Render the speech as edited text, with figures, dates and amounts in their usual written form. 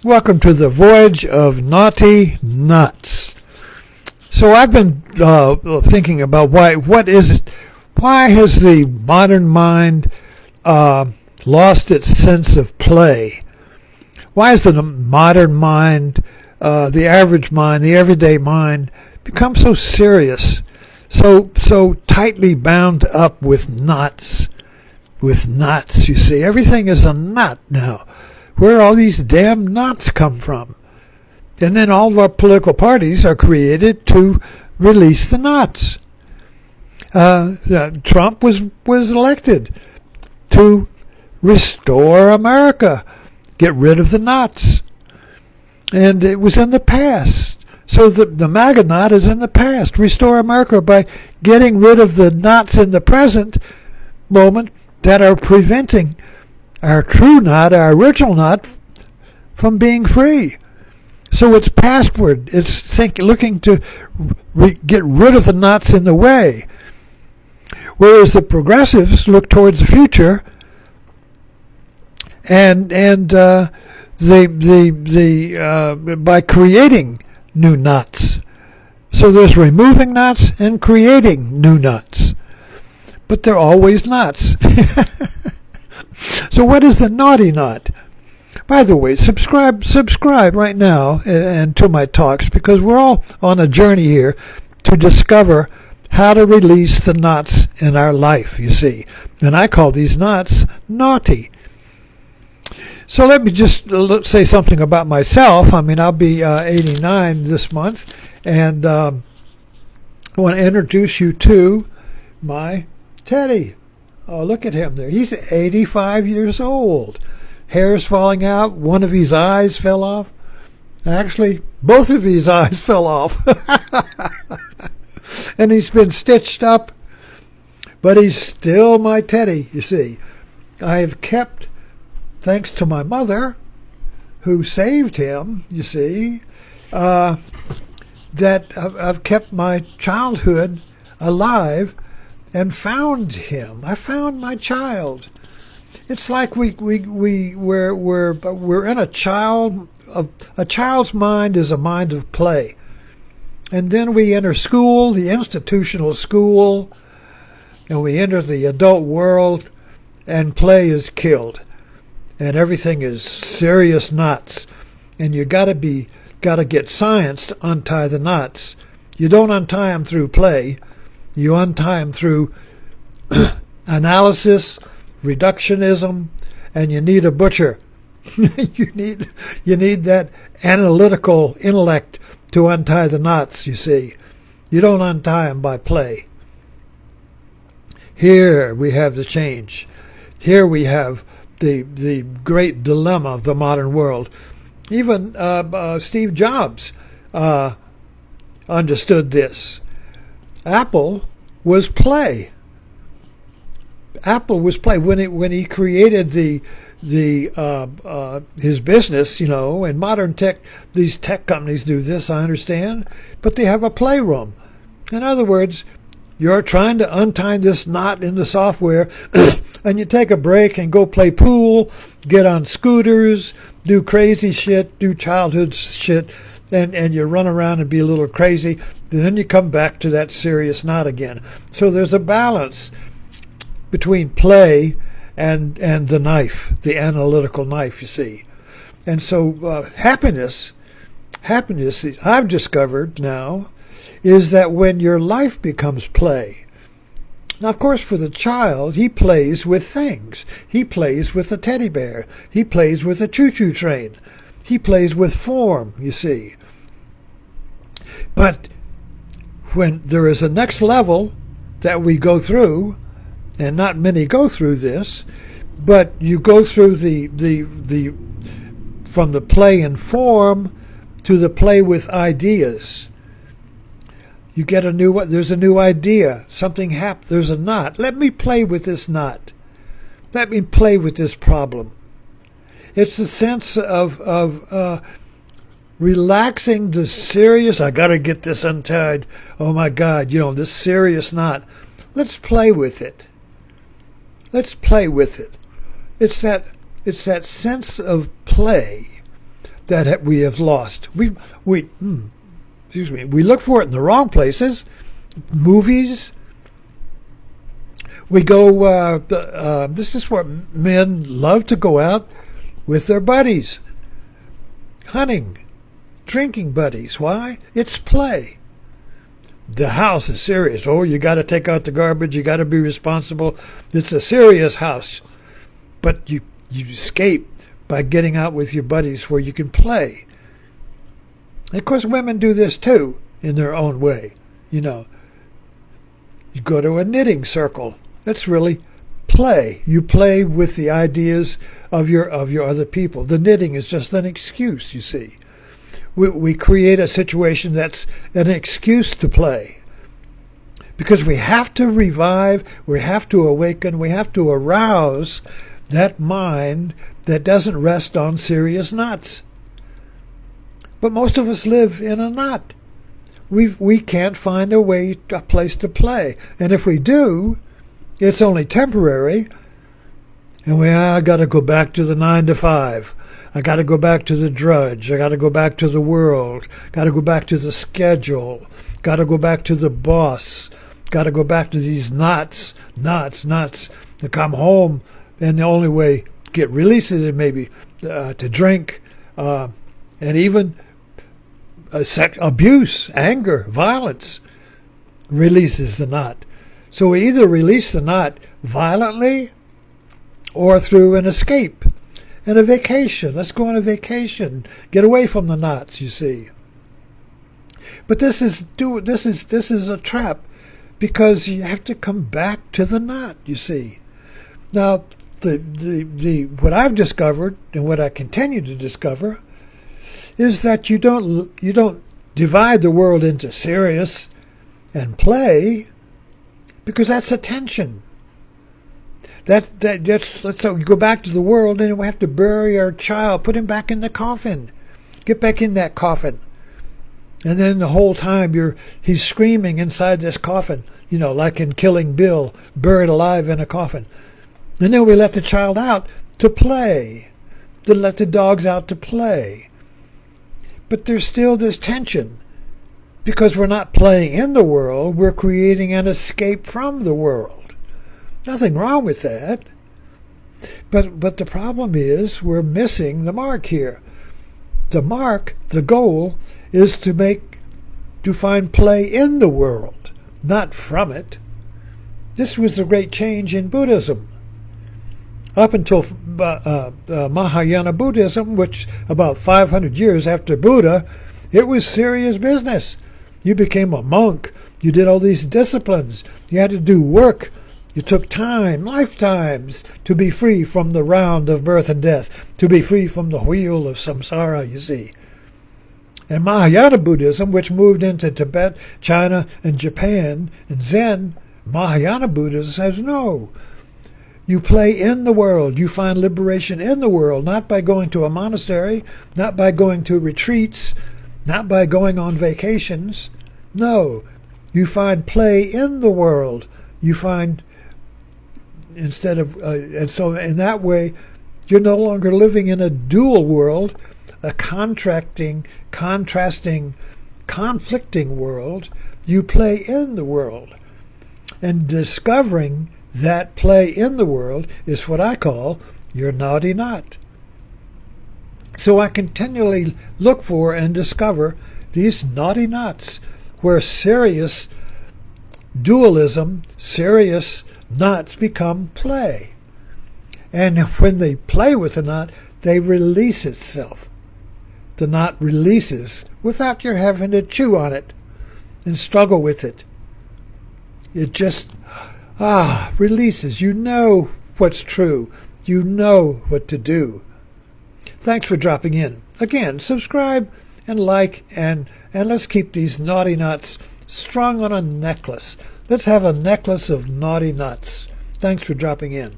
Welcome to the Voyage of Naughty Nuts. So I've been thinking about why has the modern mind lost its sense of play? Why has the modern mind, the average mind, the everyday mind, become so serious, so tightly bound up with knots? With knots, you see, everything is a knot now. Where all these damn knots come from? And then all of our political parties are created to release the knots. Trump was elected to restore America, get rid of the knots. And it was in the past. So the MAGA knot is in the past. Restore America by getting rid of the knots in the present moment that are preventing our true knot, our original knot, from being free. So it's password. It's looking to get rid of the knots in the way. Whereas the progressives look towards the future, and by creating new knots. So there's removing knots and creating new knots. But they're always knots. So what is the naughty knot? By the way, subscribe right now and to my talks, because we're all on a journey here to discover how to release the knots in our life, you see. And I call these knots naughty. So let me just say something about myself. I mean, I'll be 89 this month, and I want to introduce you to my Teddy. Oh, look at him there. He's 85 years old. Hair's falling out. One of his eyes fell off. Actually, both of his eyes fell off. And he's been stitched up. But he's still my Teddy, you see. I have kept, thanks to my mother, who saved him, you see, that I've kept my childhood alive and found him. I found my child. It's like we're in a child. A child's mind is a mind of play, and then we enter school, the institutional school, and we enter the adult world, and play is killed, and everything is serious knots, and you gotta get science to untie the knots. You don't untie them through play. You untie them through analysis, reductionism, and you need a butcher. you need that analytical intellect to untie the knots, you see. You don't untie them by play. Here we have the change. Here we have the great dilemma of the modern world. Even Steve Jobs understood this. Apple was play. Apple was play when he created his business, you know. And modern tech, these tech companies do this, I understand, but they have a playroom. In other words, you're trying to untie this knot in the software, and you take a break and go play pool, get on scooters, do crazy shit, do childhood shit, and you run around and be a little crazy. Then you come back to that serious knot again. So there's a balance between play and the knife, the analytical knife, you see. And so happiness, I've discovered now, is that when your life becomes play. Now, of course, for the child, he plays with things. He plays with a teddy bear. He plays with a choo-choo train. He plays with form, you see. But when there is a next level that we go through, and not many go through this, but you go through the from the play and form to the play with ideas. You get there's a new idea. Something happens. There's a knot. Let me play with this knot. Let me play with this problem. It's the sense of relaxing the serious. I got to get this untied. Oh my God, this serious knot. Let's play with it. Let's play with it. It's that sense of play that we have lost. Excuse me. We look for it in the wrong places. Movies. We go. This is where men love to go out with their buddies, hunting, drinking buddies. Why? It's play. The house is serious. Oh, you got to take out the garbage. You got to be responsible. It's a serious house. But you escape by getting out with your buddies where you can play. And of course, women do this too in their own way. You know, you go to a knitting circle. That's really play. You play with the ideas of your other people. The knitting is just an excuse, you see. We create a situation that's an excuse to play. Because we have to revive, we have to awaken, we have to arouse that mind that doesn't rest on serious knots. But most of us live in a knot. We can't find a place to play. And if we do, it's only temporary. And I got to go back to the 9 to 5. I got to go back to the drudge. I got to go back to the world. Got to go back to the schedule. Got to go back to the boss. Got to go back to these knots. To come home, and the only way to get releases is maybe to drink, and even abuse, anger, violence releases the knot. So we either release the knot violently or through an escape and a vacation. Let's go on a vacation. Get away from the knots, you see. But this is a trap, because you have to come back to the knot, you see. Now, what I've discovered and what I continue to discover is that you don't divide the world into serious and play, because that's attention. That's let's say we go back to the world and we have to bury our child, put him back in the coffin, get back in that coffin, and then the whole time he's screaming inside this coffin, like in Killing Bill, buried alive in a coffin. And then we let the child out to play, to let the dogs out to play. But there's still this tension, because we're not playing in the world, we're creating an escape from the world. Nothing wrong with that. But the problem is we're missing the mark here. The mark, the goal, is to find play in the world, not from it. This was the great change in Buddhism. Up until Mahayana Buddhism, which about 500 years after Buddha, it was serious business. You became a monk. You did all these disciplines. You had to do work. You took time, lifetimes, to be free from the round of birth and death, to be free from the wheel of samsara, you see. And Mahayana Buddhism, which moved into Tibet, China, and Japan, and Zen, Mahayana Buddhism says no. You play in the world. You find liberation in the world, not by going to a monastery, not by going to retreats, not by going on vacations. No, you find play in the world. You find, and so in that way, you're no longer living in a dual world, a contrasting, conflicting world. You play in the world. And discovering that play in the world is what I call your naughty knot. So I continually look for and discover these naughty knots where serious dualism, serious knots become play. And when they play with the knot, they release itself. The knot releases without your having to chew on it and struggle with it. It just releases. You know what's true. You know what to do. Thanks for dropping in. Again, subscribe and like, and let's keep these naughty knots strung on a necklace. Let's have a necklace of naughty knots. Thanks for dropping in.